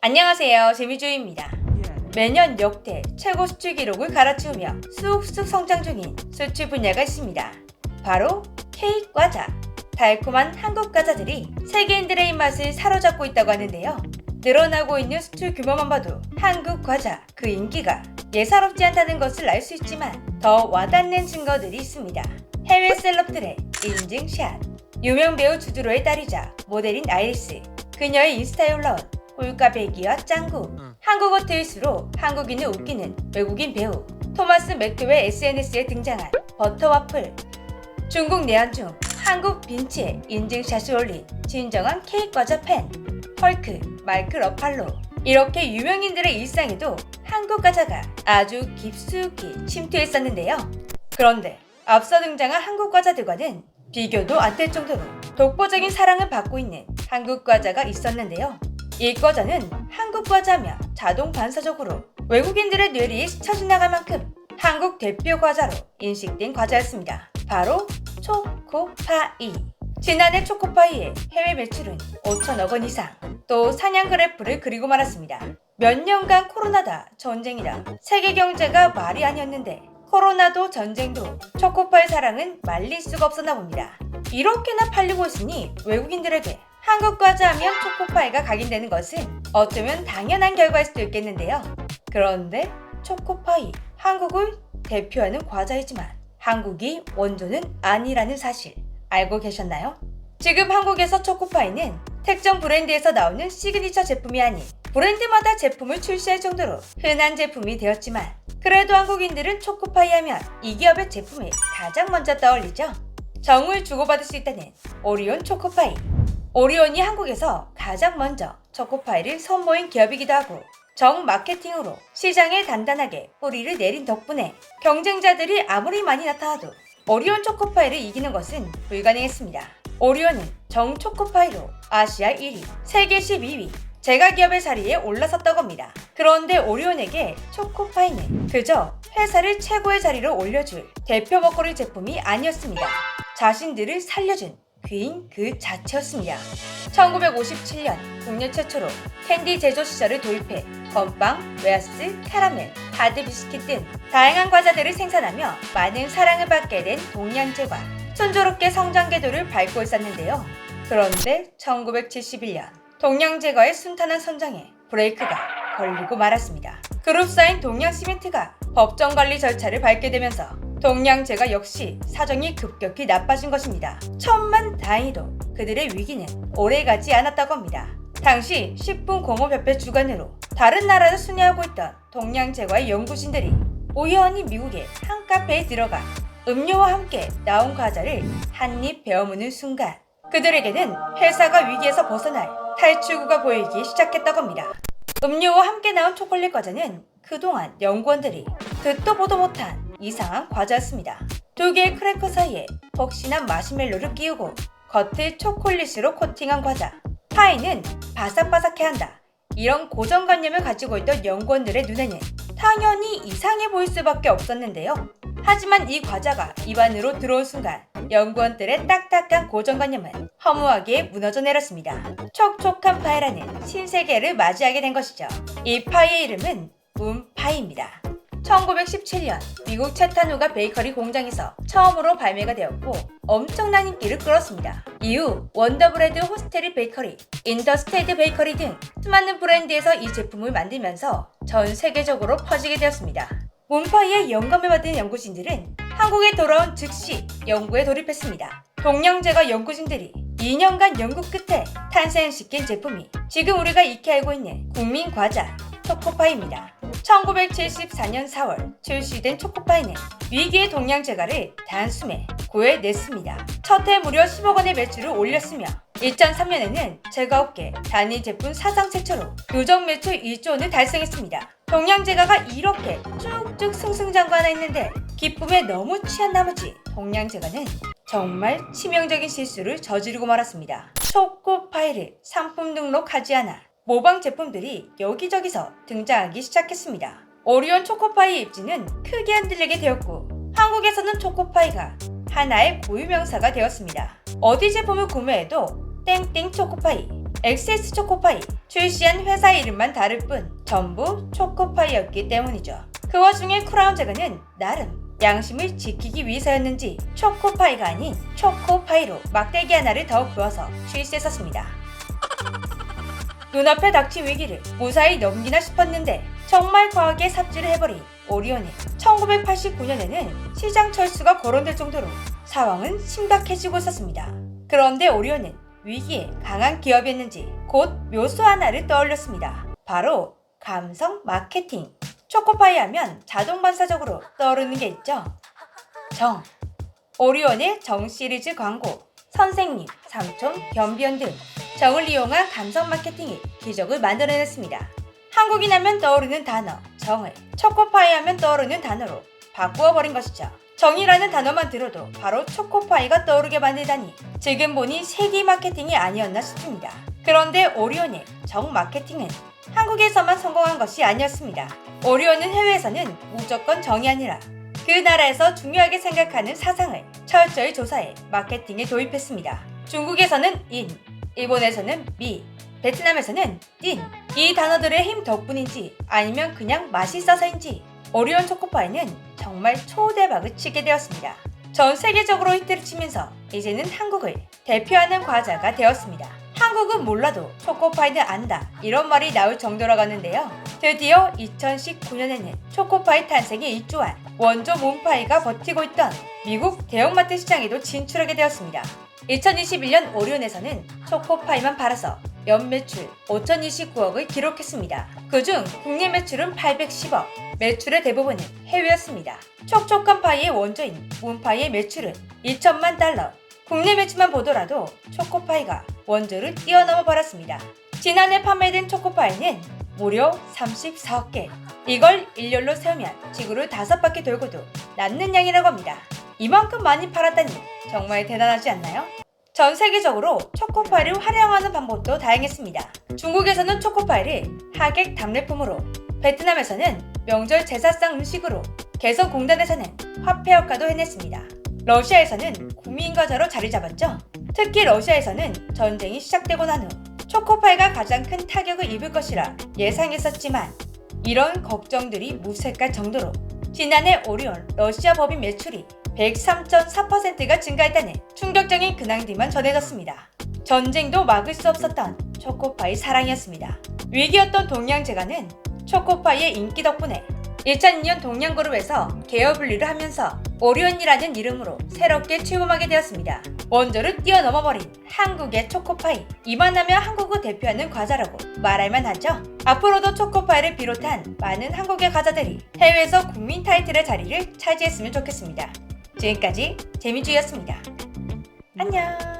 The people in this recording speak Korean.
안녕하세요, 재미주입니다. 매년 역대 최고 수출 기록을 갈아치우며 쑥쑥 성장 중인 수출 분야가 있습니다. 바로 케이크 과자. 달콤한 한국 과자들이 세계인들의 입맛을 사로잡고 있다고 하는데요. 늘어나고 있는 수출 규모만 봐도 한국 과자 그 인기가 예사롭지 않다는 것을 알 수 있지만 더 와닿는 증거들이 있습니다. 해외 셀럽들의 인증샷. 유명 배우 주드로의 딸이자 모델인 아이리스. 그녀의 인스타에 올라온 홀까배기와 짱구. 한국어 트윗으로 한국인을 웃기는 외국인 배우 토마스 맥도웰 SNS에 등장한 버터와플. 중국 내한 중 한국 빈치에 인증샷을 올린 진정한 케이크 과자 팬 헐크 마이크 러팔로. 이렇게 유명인들의 일상에도 한국 과자가 아주 깊숙이 침투했었는데요. 그런데 앞서 등장한 한국 과자들과는 비교도 안 될 정도로 독보적인 사랑을 받고 있는 한국 과자가 있었는데요. 이 과자는 한국 과자면 자동 반사적으로 외국인들의 뇌리에 스쳐 지나갈 만큼 한국 대표 과자로 인식된 과자였습니다. 바로 초코파이. 지난해 초코파이의 해외 매출은 5천억 원 이상. 또 사냥 그래프를 그리고 말았습니다. 몇 년간 코로나다 전쟁이다 세계 경제가 말이 아니었는데 코로나도 전쟁도 초코파이 사랑은 말릴 수가 없었나 봅니다. 이렇게나 팔리고 있으니 외국인들에게 한국 과자 하면 초코파이가 각인되는 것은 어쩌면 당연한 결과일 수도 있겠는데요. 그런데 초코파이, 한국을 대표하는 과자이지만 한국이 원조는 아니라는 사실 알고 계셨나요? 지금 한국에서 초코파이는 특정 브랜드에서 나오는 시그니처 제품이 아닌 브랜드마다 제품을 출시할 정도로 흔한 제품이 되었지만 그래도 한국인들은 초코파이 하면 이 기업의 제품을 가장 먼저 떠올리죠. 정을 주고받을 수 있다는 오리온 초코파이. 오리온이 한국에서 가장 먼저 초코파이를 선보인 기업이기도 하고 정 마케팅으로 시장에 단단하게 뿌리를 내린 덕분에 경쟁자들이 아무리 많이 나타나도 오리온 초코파이를 이기는 것은 불가능했습니다. 오리온은 정 초코파이로 아시아 1위, 세계 12위, 제과기업의 자리에 올라섰다고 합니다. 그런데 오리온에게 초코파이는 그저 회사를 최고의 자리로 올려줄 대표 먹거리 제품이 아니었습니다. 자신들을 살려준 귀인 그 자체였습니다. 1957년 국내 최초로 캔디 제조 시설을 도입해 건빵, 웨하스, 카라멜, 하드 비스킷 등 다양한 과자들을 생산하며 많은 사랑을 받게 된 동양제과. 순조롭게 성장 궤도를 밟고 있었는데요. 그런데 1971년 동양제과의 순탄한 성장에 브레이크가 걸리고 말았습니다. 그룹사인 동양시멘트가 법정관리 절차를 밟게 되면서 동양제과 역시 사정이 급격히 나빠진 것입니다. 천만다행히도 그들의 위기는 오래가지 않았다고 합니다. 당시 식품공업협회 주관으로 다른 나라를 순회하고 있던 동양제과의 연구진들이 우연히 미국의 한 카페에 들어가 음료와 함께 나온 과자를 한입 베어무는 순간 그들에게는 회사가 위기에서 벗어날 탈출구가 보이기 시작했다고 합니다. 음료와 함께 나온 초콜릿 과자는 그동안 연구원들이 듣도 보도 못한 이상한 과자였습니다. 두 개의 크래커 사이에 폭신한 마시멜로를 끼우고 겉을 초콜릿으로 코팅한 과자. 파이는 바삭바삭해야 한다. 이런 고정관념을 가지고 있던 연구원들의 눈에는 당연히 이상해 보일 수밖에 없었는데요. 하지만 이 과자가 입안으로 들어온 순간 연구원들의 딱딱한 고정관념은 허무하게 무너져 내렸습니다. 촉촉한 파이라는 신세계를 맞이하게 된 것이죠. 이 파이의 이름은 문파이입니다. 1917년 미국 채타누가 베이커리 공장에서 처음으로 발매가 되었고 엄청난 인기를 끌었습니다. 이후 원더브레드, 호스테리 베이커리, 인더스테이드 베이커리 등 수많은 브랜드에서 이 제품을 만들면서 전 세계적으로 퍼지게 되었습니다. 문파이의 영감을 받은 연구진들은 한국에 돌아온 즉시 연구에 돌입했습니다. 동양제과 연구진들이 2년간 연구 끝에 탄생시킨 제품이 지금 우리가 익히 알고 있는 국민 과자 초코파이입니다. 1974년 4월 출시된 초코파이는 위기의 동양제과를 단숨에 구해냈습니다. 첫 해 무려 10억 원의 매출을 올렸으며 2003년에는 제과업계 단일 제품 사상 최초로 누적 매출 1조 원을 달성했습니다. 동양제과가 이렇게 쭉쭉 승승장구하나 했는데 기쁨에 너무 취한 나머지 동양제과는 정말 치명적인 실수를 저지르고 말았습니다. 초코파이를 상품 등록하지 않아 모방 제품들이 여기저기서 등장하기 시작했습니다. 오리온 초코파이 입지는 크게 흔들리게 되었고 한국에서는 초코파이가 하나의 고유명사가 되었습니다. 어디 제품을 구매해도 땡땡 초코파이, XS 초코파이. 출시한 회사 이름만 다를 뿐 전부 초코파이였기 때문이죠. 그 와중에 크라운제거는 나름 양심을 지키기 위해서였는지 초코파이가 아닌 초코파이로 막대기 하나를 더 부어서 출시했었습니다. 눈앞에 닥친 위기를 무사히 넘기나 싶었는데 정말 과하게 삽질을 해버린 오리온의 1989년에는 시장 철수가 거론될 정도로 상황은 심각해지고 있었습니다. 그런데 오리온은 위기에 강한 기업이었는지 곧 묘수 하나를 떠올렸습니다. 바로 감성 마케팅. 초코파이 하면 자동 반사적으로 떠오르는 게 있죠. 정. 오리온의 정 시리즈 광고, 선생님, 삼촌, 변비연 등 정을 이용한 감성 마케팅이 기적을 만들어냈습니다. 한국인 하면 떠오르는 단어 정을 초코파이 하면 떠오르는 단어로 바꾸어 버린 것이죠. 정이라는 단어만 들어도 바로 초코파이가 떠오르게 만들다니 지금 보니 세기 마케팅이 아니었나 싶습니다. 그런데 오리온의 정 마케팅은 한국에서만 성공한 것이 아니었습니다. 오리온은 해외에서는 무조건 정이 아니라 그 나라에서 중요하게 생각하는 사상을 철저히 조사해 마케팅에 도입했습니다. 중국에서는 인, 일본에서는 미, 베트남에서는 딘. 이 단어들의 힘 덕분인지 아니면 그냥 맛있어서인지 오리온 초코파이는 정말 초대박을 치게 되었습니다. 전 세계적으로 히트를 치면서 이제는 한국을 대표하는 과자가 되었습니다. 한국은 몰라도 초코파이는 안다 이런 말이 나올 정도로 갔는데요. 드디어 2019년에는 초코파이 탄생에 일조한 원조 몬파이가 버티고 있던 미국 대형마트 시장에도 진출하게 되었습니다. 2021년 오리온에서는 초코파이만 팔아서 연매출 5,029억을 기록했습니다. 그중 국내 매출은 810억, 매출의 대부분은 해외였습니다. 촉촉한 파이의 원조인 몬파이의 매출은 2천만 달러, 국내 매출만 보더라도 초코파이가 원조를 뛰어넘어 버렸습니다. 지난해 판매된 초코파이는 무려 34억 개. 이걸 일렬로 세우면 지구를 5바퀴 돌고도 남는 양이라고 합니다. 이만큼 많이 팔았다니 정말 대단하지 않나요? 전 세계적으로 초코파이를 활용하는 방법도 다양했습니다. 중국에서는 초코파이를 하객 답례품으로, 베트남에서는 명절 제사상 음식으로, 개성공단에서는 화폐 효과도 해냈습니다. 러시아에서는 국민과자로 자리 잡았죠. 특히 러시아에서는 전쟁이 시작되고 난 후 초코파이가 가장 큰 타격을 입을 것이라 예상했었지만 이런 걱정들이 무색할 정도로 지난해 오리온 러시아 법인 매출이 103.4%가 증가했다는 충격적인 근황들만 전해졌습니다. 전쟁도 막을 수 없었던 초코파이 사랑이었습니다. 위기였던 동양제과는 초코파이의 인기 덕분에 2002년 동양그룹에서 계열 분리를 하면서 오리온이라는 이름으로 새롭게 출범하게 되었습니다. 원조를 뛰어넘어버린 한국의 초코파이. 이만하면 한국을 대표하는 과자라고 말할만 하죠. 앞으로도 초코파이를 비롯한 많은 한국의 과자들이 해외에서 국민 타이틀의 자리를 차지했으면 좋겠습니다. 지금까지 재미주였습니다. 안녕.